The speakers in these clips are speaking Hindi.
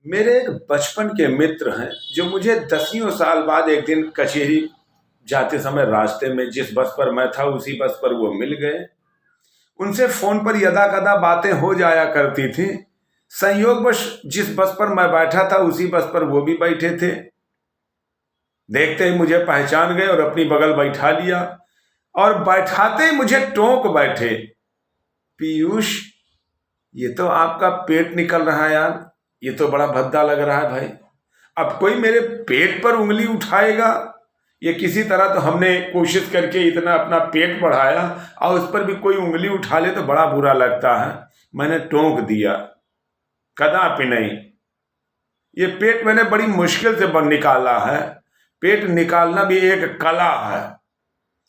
मेरे एक बचपन के मित्र हैं जो मुझे दसियों साल बाद एक दिन कचहरी जाते समय रास्ते में जिस बस पर मैं था उसी बस पर वो मिल गए। उनसे फोन पर यदा कदा बातें हो जाया करती थी। संयोगवश जिस बस पर मैं बैठा था उसी बस पर वो भी बैठे थे। देखते ही मुझे पहचान गए और अपनी बगल बैठा लिया और बैठाते ही मुझे टोक बैठे। पीयूष, ये तो आपका पेट निकल रहा है यार, ये तो बड़ा भद्दा लग रहा है भाई। अब कोई मेरे पेट पर उंगली उठाएगा? ये किसी तरह तो हमने कोशिश करके इतना अपना पेट बढ़ाया और उस पर भी कोई उंगली उठा ले तो बड़ा बुरा लगता है। मैंने टोक दिया, कदापि नहीं। ये पेट मैंने बड़ी मुश्किल से निकाला है। पेट निकालना भी एक कला है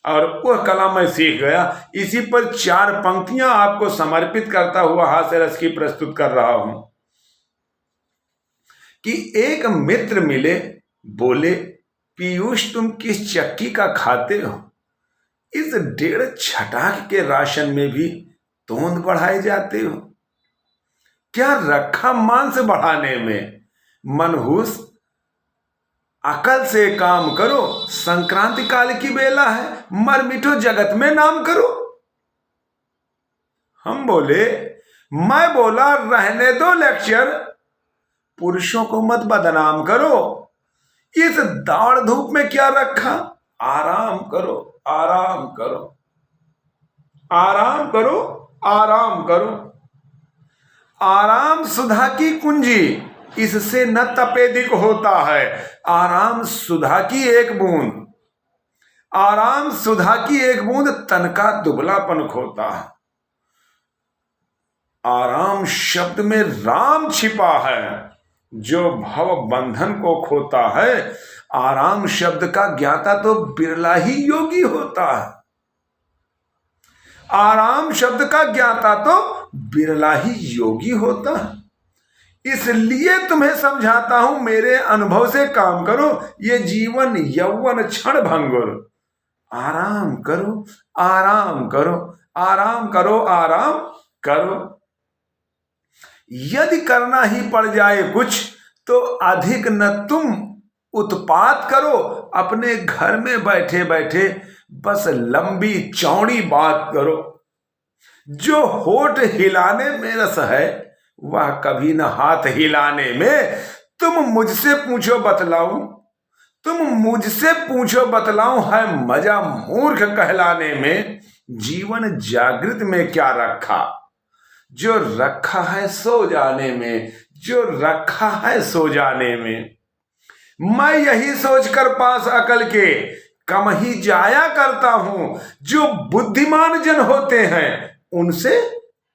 और वह कला मैं सीख गया। इसी पर 4 पंक्तियां आपको समर्पित करता हुआ हास्य रस की प्रस्तुत कर रहा हूं कि एक मित्र मिले, बोले, पीयूष तुम किस चक्की का खाते हो? इस 1.5 छटाक के राशन में भी तोंद बढ़ाए जाते हो? क्या रखा मांस बढ़ाने में? मनहूस, अकल से काम करो, संक्रांति काल की बेला है, मर मिठो जगत में नाम करो। हम बोले, मैं बोला रहने दो लेक्चर, पुरुषों को मत बदनाम करो। इस दौड़ धूप में क्या रखा? आराम करो, आराम करो, आराम करो, आराम करो। आराम सुधा की कुंजी, इससे न तपेदिक होता है। आराम सुधा की एक बूंद, आराम सुधा की एक बूंद तन का दुबलापन खोता है। आराम शब्द में राम छिपा है जो भव बंधन को खोता है। आराम शब्द का ज्ञाता तो बिरला ही योगी होता है। आराम शब्द का ज्ञाता तो बिरला ही योगी होता है। इसलिए तुम्हें समझाता हूं, मेरे अनुभव से काम करो। ये जीवन यौवन क्षण भंगुर। आराम करो, आराम करो, आराम करो, आराम करो। यदि करना ही पड़ जाए कुछ तो अधिक न तुम उत्पात करो। अपने घर में बैठे बैठे बस लंबी चौड़ी बात करो। जो होठ हिलाने में रस है वह कभी न हाथ हिलाने में। तुम मुझसे पूछो बतलाऊं, तुम मुझसे पूछो बतलाऊं, है मजा मूर्ख कहलाने में। जीवन जागृत में क्या रखा? जो रखा है सो जाने में, जो रखा है सो जाने में। मैं यही सोचकर पास अकल के कम ही जाया करता हूं। जो बुद्धिमान जन होते हैं उनसे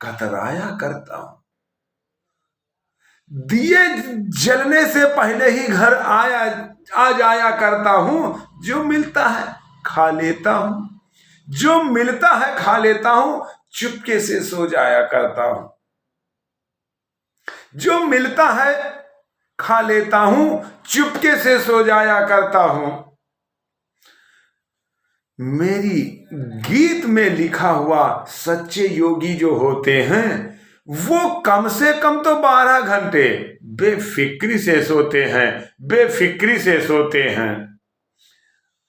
कतराया करता हूं। दिए जलने से पहले ही घर आ जाया करता हूं। जो मिलता है खा लेता हूं, जो मिलता है खा लेता हूं। चुपके से सो जाया करता हूं। जो मिलता है खा लेता हूं, चुपके से सो जाया करता हूं। मेरी गीत में लिखा हुआ सच्चे योगी जो होते हैं वो कम से कम तो 12 घंटे बेफिक्री से सोते हैं, बेफिक्री से सोते हैं।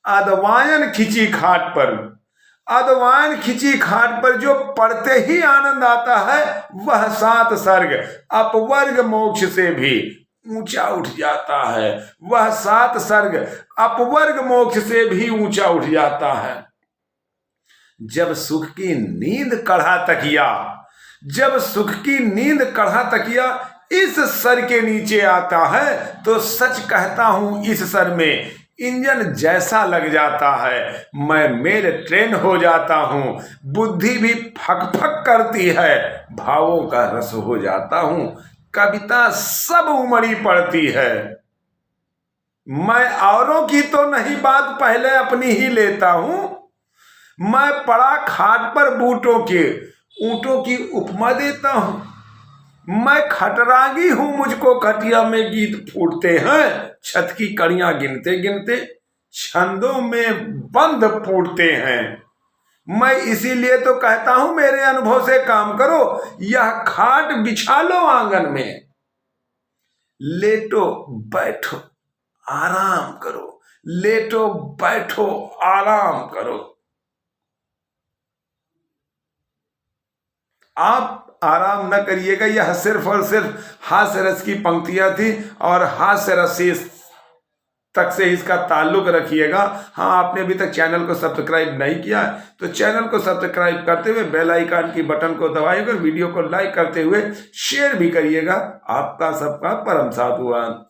अदवायन खिंची खाट पर, अदवायन खिंची खाट पर जो पढ़ते ही आनंद आता है वह 7 सर्ग अपवर्ग मोक्ष से भी ऊंचा उठ जाता है। वह 7 सर्ग अपवर्ग मोक्ष से भी ऊंचा उठ जाता है। जब सुख की नींद कढ़ा तकिया, जब सुख की नींद कढ़ा तकिया इस सर के नीचे आता है तो सच कहता हूं इस सर में इंजन जैसा लग जाता है। मैं मेल ट्रेन हो जाता हूं, बुद्धि भी फक फक करती है, भावों का रस हो जाता हूं, कविता सब उमड़ी पड़ती है। मैं औरों की तो नहीं बात पहले अपनी ही लेता हूं। मैं पड़ा खाट पर बूटों के ऊंटों की उपमा देता हूं। मैं खटरागी हूं, मुझको खटिया में गीत फूटते हैं। छत की कड़ियां गिनते गिनते छंदों में बंद फूटते हैं। मैं इसीलिए तो कहता हूं मेरे अनुभव से काम करो। यह खाट बिछा लो आंगन में, लेटो बैठो आराम करो, लेटो बैठो आराम करो। आप आराम न करिएगा। यह सिर्फ और सिर्फ हास्य रस की पंक्तियां थी और हास्य रस तक से इसका ताल्लुक रखिएगा। हाँ, आपने अभी तक चैनल को सब्सक्राइब नहीं किया तो चैनल को सब्सक्राइब करते हुए बेल आइकन की बटन को दबाइएगा, वीडियो को लाइक करते हुए शेयर भी करिएगा। आपका सबका परम साधुवाद।